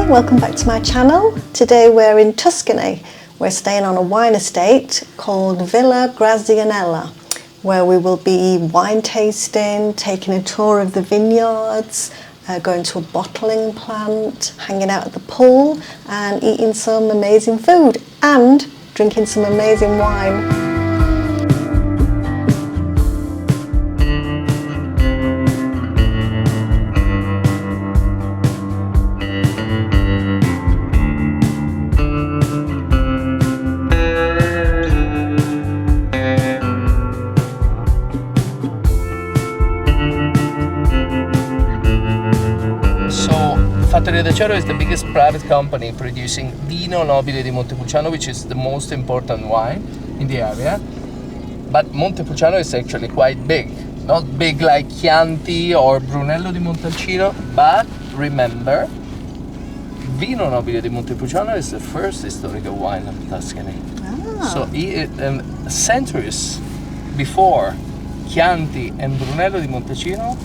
Hi, welcome back to my channel. Today we're in Tuscany. We're staying on a wine estate called Villa Grazianella, where we will be wine tasting, taking a tour of the vineyards, going to a bottling plant, hanging out at the pool and eating some amazing food and drinking some amazing wine. Fattoria del Cerro is the biggest private company producing Vino Nobile di Montepulciano, which is the most important wine in the area. But Montepulciano is actually quite big. Not big like Chianti or Brunello di Montalcino, but remember, Vino Nobile di Montepulciano is the first historical wine of Tuscany. Ah. So centuries before Chianti and Brunello di Montalcino,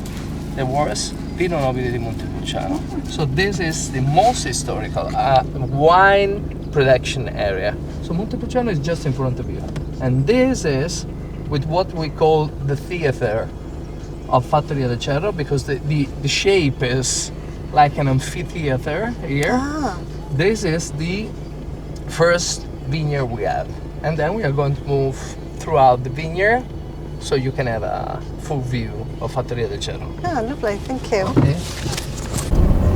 there was Vino Nobile di Montepulciano. So this is the most historical wine production area. So Montepulciano is just in front of you. And this is with what we call the theater of Fattoria del Cerro, because the shape is like an amphitheater here. Ah. This is the first vineyard we have. And then we are going to move throughout the vineyard so you can have a full view of Fattoria del Cerro. Ah, lovely, thank you. Okay.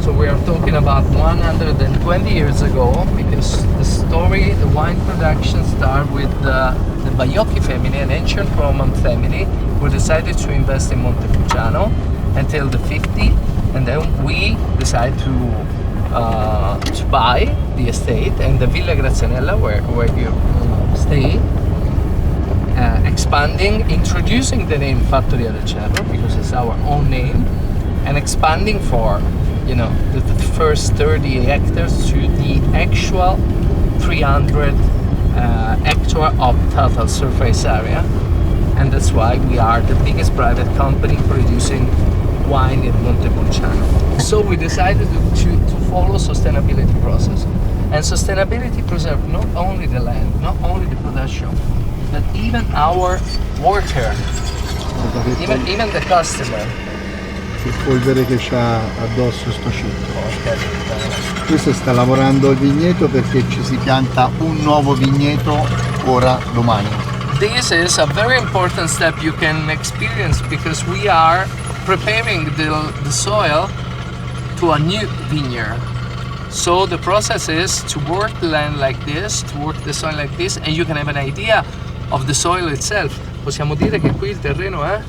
So we are talking about 120 years ago, because the wine production started with the Baiocchi family, an ancient Roman family, who decided to invest in Montepulciano until the 50s, and then we decided to buy the estate and the Villa Grazianella, where you stay, expanding, introducing the name Fattoria del Cerro because it's our own name, and expanding for the first 30 hectares to the actual 300 hectares of total surface area. And that's why we are the biggest private company producing wine in Montepulciano. So we decided to follow sustainability process. And sustainability preserves not only the land, not only the production, but even our worker, even the customer. Il polvere che c'ha addosso sto ciclo. Questo sta lavorando il vigneto perché ci si pianta un nuovo vigneto ora domani. This is a very important step you can experience because we are preparing the soil to a new vineyard. So the process is to work the land like this, to work the soil like this, and you can have an idea of the soil itself. Possiamo dire che qui il terreno è?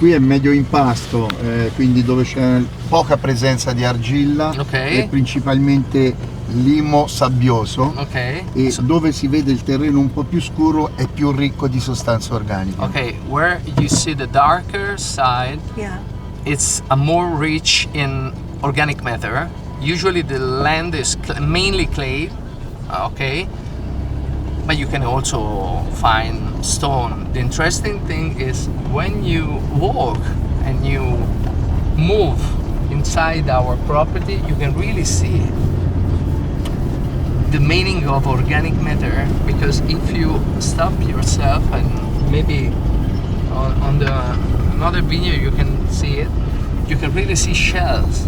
Qui è medio impasto, quindi dove c'è poca presenza di argilla, e principalmente limo sabbioso, e dove si vede il terreno un po' più scuro è più ricco di sostanze organiche. Okay, where you see the darker side, it's more rich in organic matter. Usually the land is mainly clay, but you can also find stone. The interesting thing is when you walk and you move inside our property, you can really see the meaning of organic matter, because if you stop yourself and maybe on another vineyard you can see it, you can really see shells,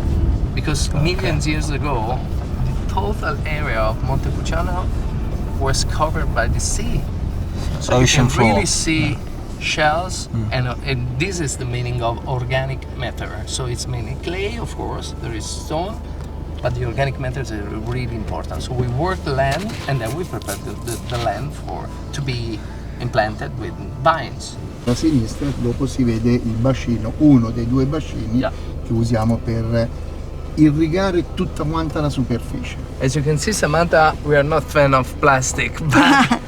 because millions of years ago the total area of Montepulciano was covered by the sea. So you can really see shells, and this is the meaning of organic matter. So it's mainly clay, of course, there is stone, but the organic matter is really important. So we work the land and then we prepare the land to be implanted with vines. A sinistra dopo si vede il bacino, uno dei due bacini che usiamo per irrigare tutta quanta la superficie. As you can see, Samantha, we are not fan of plastic, but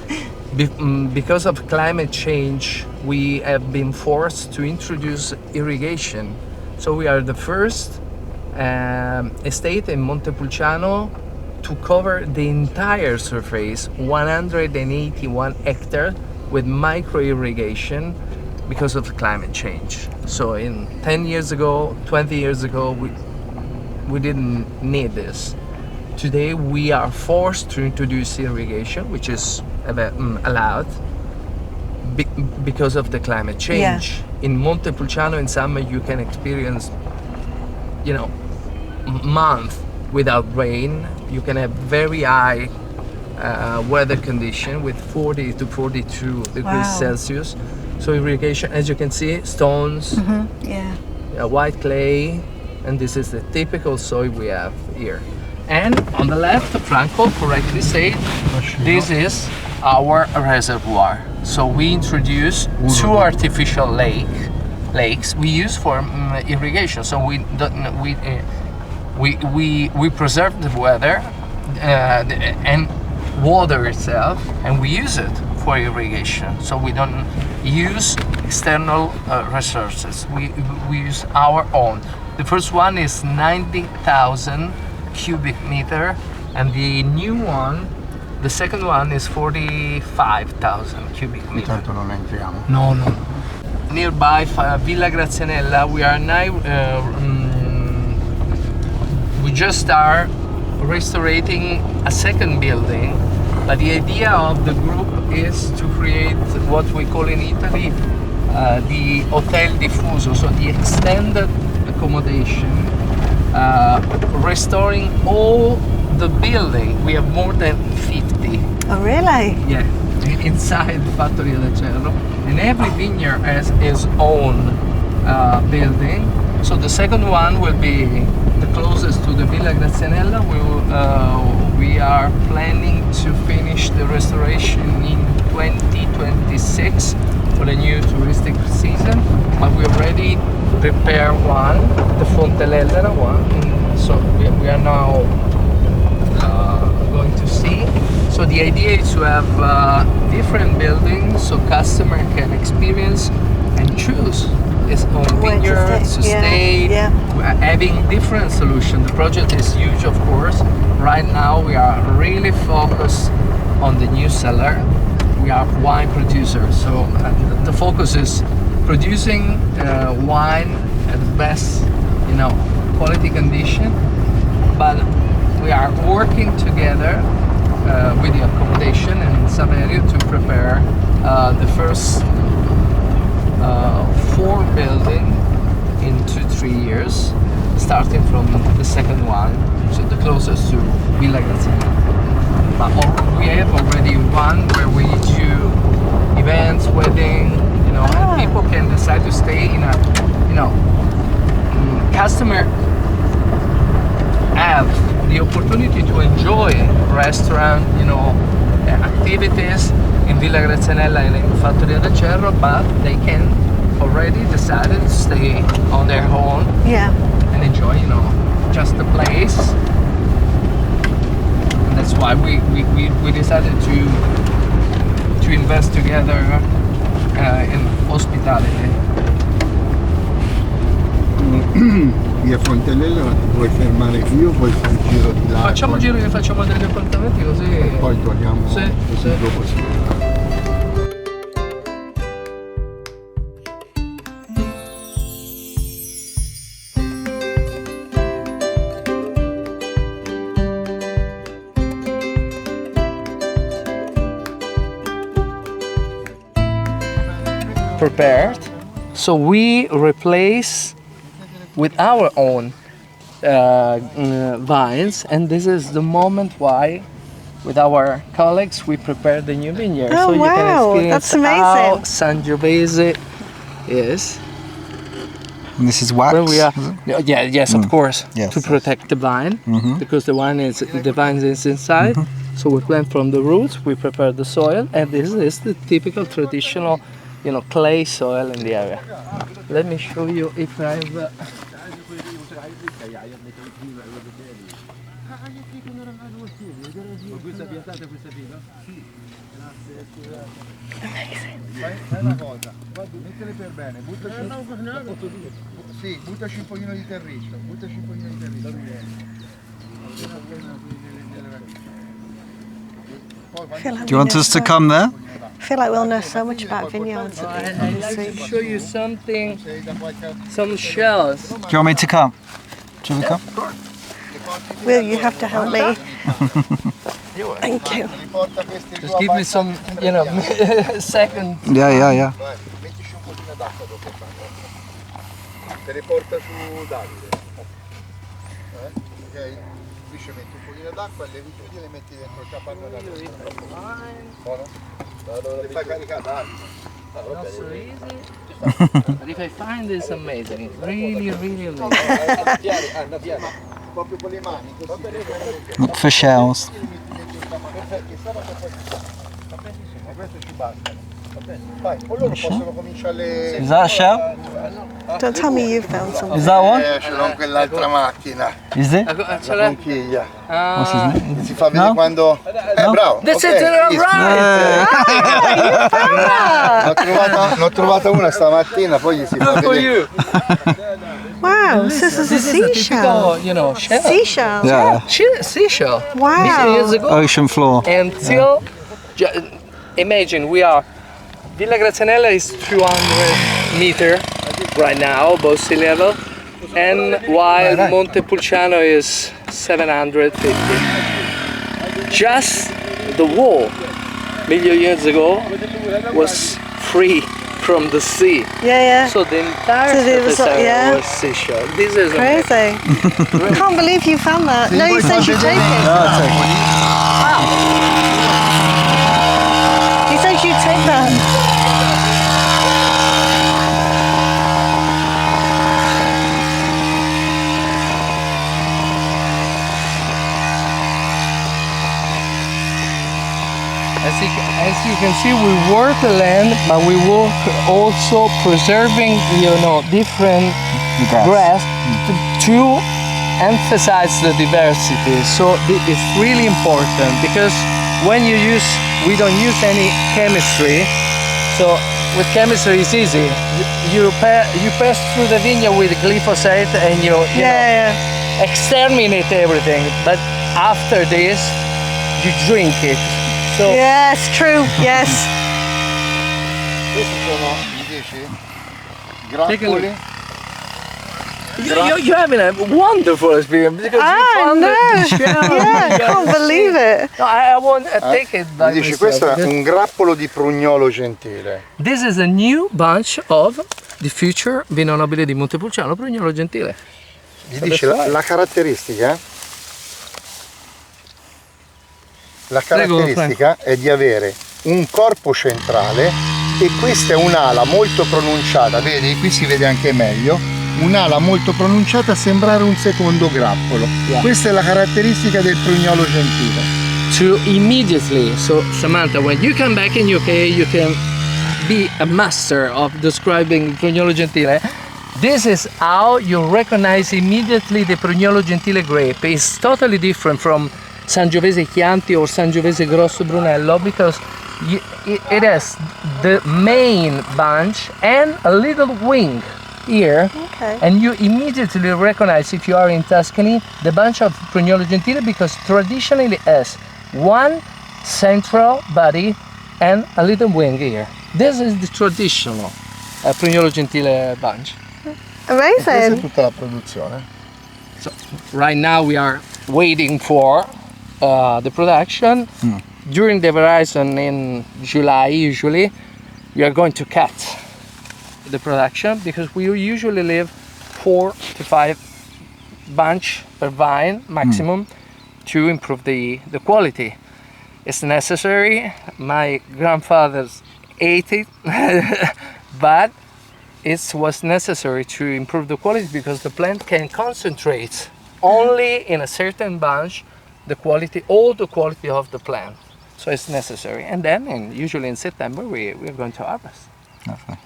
because of climate change, we have been forced to introduce irrigation. So we are the first estate in Montepulciano to cover the entire surface, 181 hectares, with micro irrigation because of climate change. So in 10 years ago, 20 years ago, we didn't need this. Today we are forced to introduce irrigation, which is allowed because of the climate change. In Montepulciano in summer you can experience, month without rain. You can have very high weather condition with 40 to 42 degrees Celsius. So irrigation, as you can see, stones, white clay, and this is the typical soil we have here. And on the left, Franco correctly said, this is our reservoir. So we introduce two artificial lakes we use for irrigation. So we preserve the weather and water itself, and we use it for irrigation. So we don't use external resources. We use our own. The first one is 90,000 cubic meter, and the new one, the second one, is 45,000 cubic meter. Tanto non entriamo. No. Nearby Villa Grazianella, we are now. We just start restoring a second building, but the idea of the group is to create what we call in Italy the hotel diffuso, so the extended accommodation, restoring all the building. We have more than 50. Oh, really? Yeah, inside Fattoria del Cerro, and every vineyard has its own building. So the second one will be the closest to the Villa Grazianella. We are planning to finish the restoration in 2026 for the new touristic season, but we already prepared one, the Fontellera one. So we are now going to see. So the idea is to have different buildings so customer can experience and choose his own vineyard to stay. Having different solutions. The project is huge, of course. Right now we are really focused on the new cellar. We are wine producers, so the focus is producing wine at the best, quality condition. But we are working together with the accommodation in Saverio to prepare the first 4 buildings in 2-3 years, starting from the second one, so the closest to Villa Grazianella. But we have already one where we do events, wedding, and people can decide to stay in a, customer have the opportunity to enjoy restaurant, activities in Villa Grazianella and in Fattoria del Cerro, but they can already decide to stay on their own and enjoy, just the place. And that's why we decided to invest together in hospitality. Via Fontellera ti puoi fermare qui o puoi fare il giro di là? Facciamo il giro che facciamo degli appartamenti così. E poi torniamo così dopo si vede. Prepared, so we replace with our own vines, and this is the moment why with our colleagues we prepare the new vineyard. Oh, so you can experience that's amazing. how Sangiovese is. And this is wax? Where we are, of course, Yes, to protect the vine, because the vine is inside. So we plant from the roots, we prepare the soil, and this is the typical traditional, clay soil in the area. Let me show you if I have. Fai una cosa, mettele per bene, buttaci un pochino di terriccio, Do you want us to come there? I feel like we'll know so much about vineyards. I'd like to show you something, some shells. Do you want me to come? Should we come? Will, you have to help me. Thank you. Just give me some, seconds. Yeah. Vai, mettici un pochino d'acqua dopo farlo. Te le porta su Davide. Ok? Qui ci metti un pochino d'acqua, le richiudi e le metti dentro il capanno da buono? Le fai caricare Davide. Not so easy. But if I find this amazing, really amazing. Proprio con le mani, così. Look for shells. Questo ci basta. Vai, con loro possono cominciare Is that a shell? Don't tell me you found something. Is that one? ce l'ho in quell'altra macchina. Is it? La conchiglia. What's his name? Si fa vedere quando... bravo. That's ok, it, right! L'ho trovata una stamattina, poi gli si fa Good for vedere. you. Wow, so this is a seashell. Typical, shell. Seashell. Yeah. Seashell. Wow. Years ago. Ocean floor. Until, imagine we are, Villa Grazianella is 200 meter right now above sea level, and while Monte Pulciano is 750. Just the wall, million years ago, was free from the sea. Yeah. So the entire So there was surface area yeah. was seashell. This is Crazy. Can't believe you found that. No, you said you'd take it. No, it's okay. You said you'd take that. As you can see, we work the land, but we work also preserving, different grass to emphasize the diversity. So it's really important because when we don't use any chemistry. So with chemistry, it's easy. You pass through the vineyard with glyphosate and you exterminate everything. But after this, you drink it. So Yes, true. Yes. Questi sono invece grappoli. You're having a wonderful experience because you found no. the shell. Yeah, I can't believe it. No, I won't take it by Dice, myself. questo è un grappolo di prugnolo gentile. This is a new bunch of the future vino nobile di Montepulciano, Prugnolo Gentile. Gli dice la caratteristica. La caratteristica è di avere un corpo centrale e questa è un'ala molto pronunciata, vedi? Qui si vede anche meglio, un'ala molto pronunciata a sembrare un secondo grappolo. Yeah. Questa è la caratteristica del Prugnolo Gentile. To immediately, so Samantha, when you come back in UK, you can be a master of describing Prugnolo Gentile. This is how you recognize immediately the Prugnolo Gentile grape. It's totally different from Sangiovese Chianti or Sangiovese Grosso Brunello because it has the main bunch and a little wing here. Okay. And you immediately recognize, if you are in Tuscany, the bunch of Prugnolo Gentile because traditionally it has one central body and a little wing here. This is the traditional Prugnolo Gentile bunch. Questa è Amazing. tutta la produzione. So right now we are waiting for the production. During the horizon in July, usually, we are going to cut the production because we usually leave 4 to 5 bunch per vine maximum to improve the quality. It's necessary. My grandfathers ate it, but it was necessary to improve the quality because the plant can concentrate only in a certain bunch all the quality of the plant. So it's necessary. And then, usually in September, we're going to harvest. Lovely.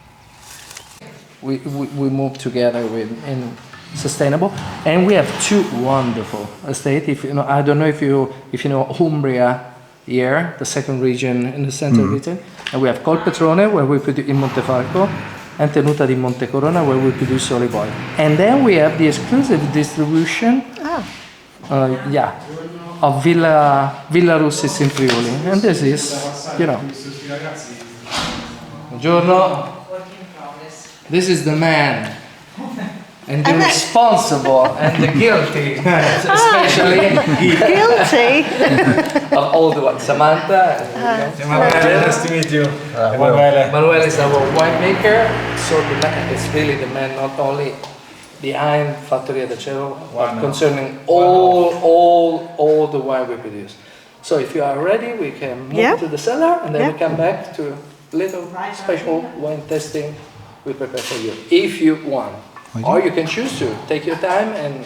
We move together in sustainable, and we have 2 wonderful estates. I don't know if you know Umbria here, the second region in the center of Italy, and we have Colpetrone where we produce in Montefalco, and Tenuta di Montecorona where we produce olive oil. And then we have the exclusive distribution. Of Villa Russis in Friuli, and this is, Buongiorno. This is the man. and the responsible and the guilty, especially Guilty? of all the ones. Samantha. Emanuele, nice to meet you. Manuel is our winemaker, so the man is really the man not only behind Fattoria del Cervo, but concerning all the wine we produce. So if you are ready, we can move to the cellar and then we come back to little special wine tasting we prepare for you, if you want. Or you can choose to take your time and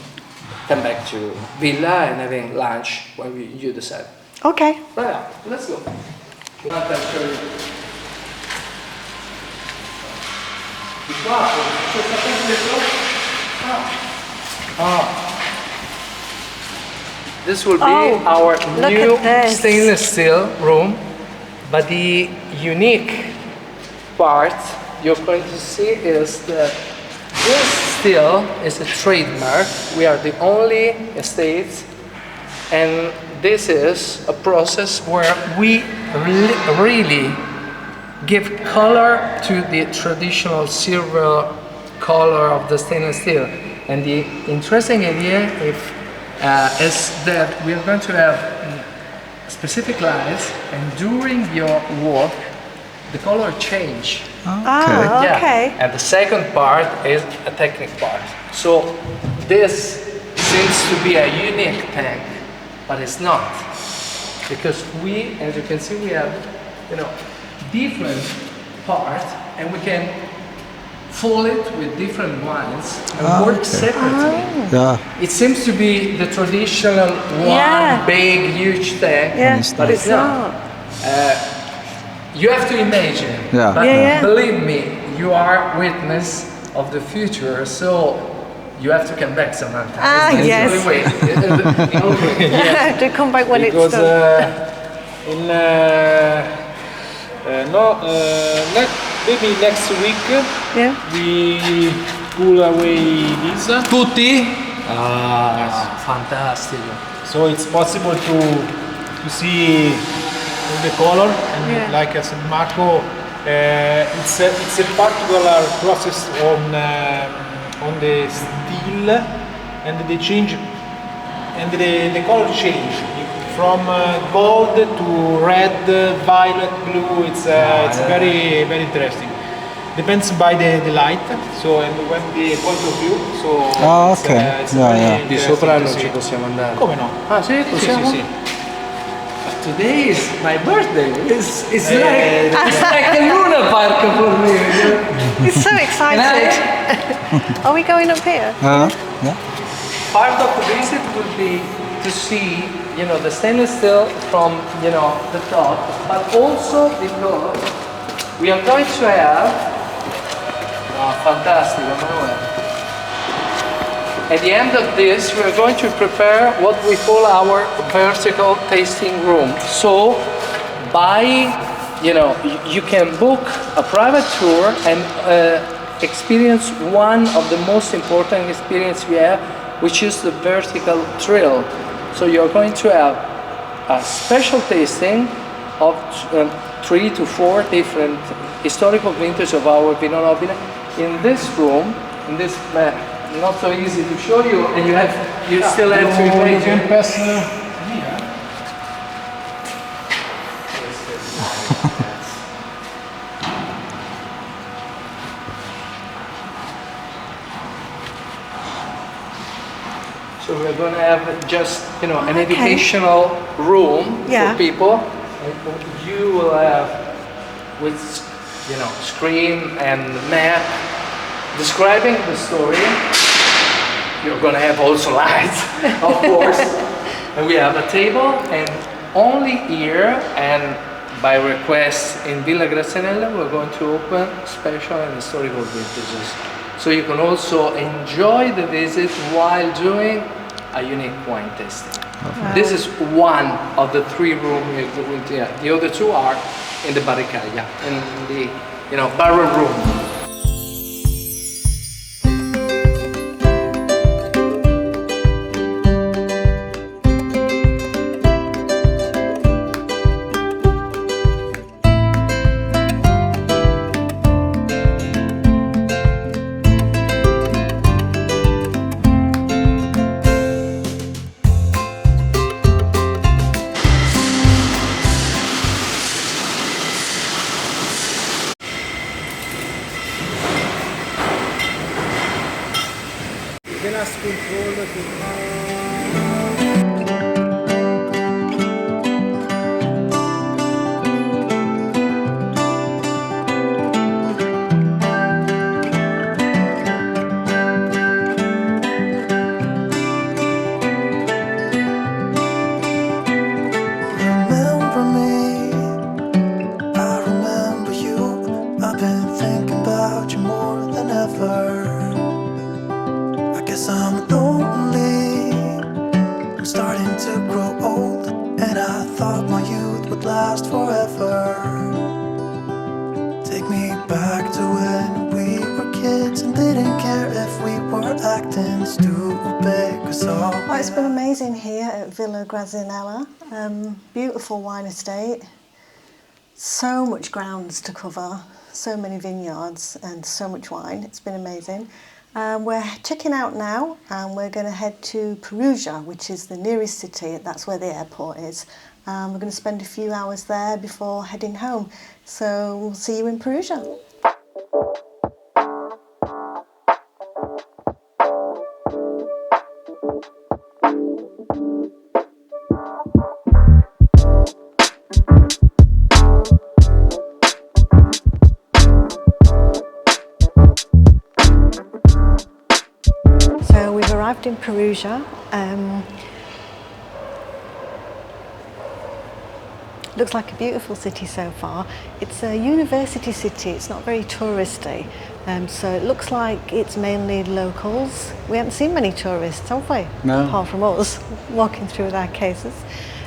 come back to Villa and having lunch when you decide. Okay. Right, let's go. This will be our new stainless steel room, but the unique part you're going to see is that this steel is a trademark. We are the only estate, and this is a process where we really give color to the traditional silver color of the stainless steel. And the interesting idea is that we are going to have specific lines, and during your work, the color change. Okay. And the second part is a technical part. So this seems to be a unique tank, but it's not, because we, as you can see, we have different parts, and we can fill it with different wines and work separately. It seems to be the traditional one big huge tank, but it's not. You have to imagine, but believe me, you are witness of the future, so you have to come back, Samantha. Yes. Yes. To come back when it's done. Maybe next week we pull away this. Tutti? Fantastic. So it's possible to see the color, and like I said, Marco, it's a particular process on the steel, and they change, and the color change from gold to red, violet, blue. It's very interesting. Depends by the light. So and when the point of view. So it's very Di sopra non ci possiamo andare. Come no? Ah sì, possiamo? Sì. Today is my birthday. It's like a Luna Park for me. He's so excited. Are we going up here? Part of the visit will be to see, the stainless steel from, the top, but also because we are going to have, fantastic, Emanuele. At the end of this, we are going to prepare what we call our vertical tasting room. So, you can book a private tour and experience one of the most important experience we have, which is the vertical thrill. So you're going to have a special tasting of 3 to 4 different historical vintages of our Pinot Nobile in this room, in this not so easy to show you, and you still have to imagine. So we're going to have just, an educational room for people. You will have with, screen and map describing the story. You're going to have also lights, of course. And we have a table, and only here and by request in Villa Grazianella, we're going to open special and historical vintages. So you can also enjoy the visit while doing a unique wine tasting. Wow. This is one of the 3 rooms. The other 2 are in the barricaglia, in the barrel room. Well, it's been amazing here at Villa Grazianella. Beautiful wine estate. So much grounds to cover, so many vineyards and so much wine. It's been amazing. We're checking out now and we're going to head to Perugia, which is the nearest city. That's where the airport is. We're going to spend a few hours there before heading home. So we'll see you in Perugia. So we've arrived in Perugia. Looks like a beautiful city so far. It's a university city, it's not very touristy, so it looks like it's mainly locals. We haven't seen many tourists, have we? No. Apart from us walking through with our cases.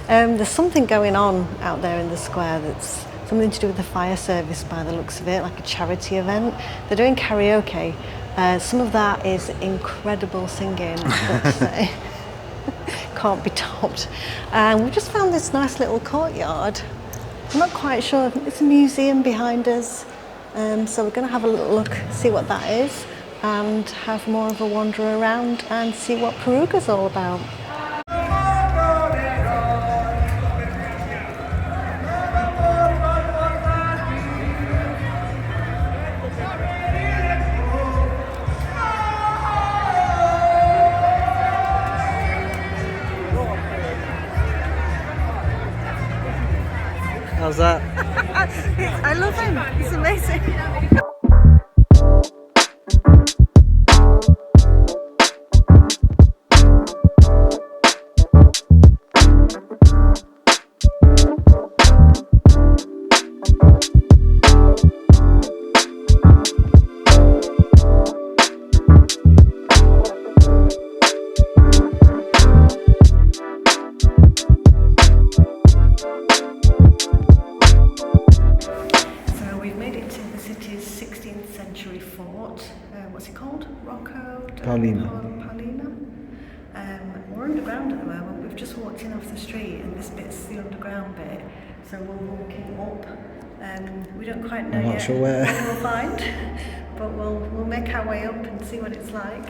There's something going on out there in the square that's something to do with the fire service by the looks of it, like a charity event. They're doing karaoke. Some of that is incredible singing, but can't be topped. And we've just found this nice little courtyard. I'm not quite sure, it's a museum behind us. So we're going to have a little look, see what that is, and have more of a wander around and see what Perugia's all about. How's that? I love him, it's amazing. What's it called? Paulina. We're underground at the moment. We've just walked in off the street and this bit's the underground bit. So we're walking up. We don't quite know I'm not yet sure where what we'll find, but we'll make our way up and see what it's like.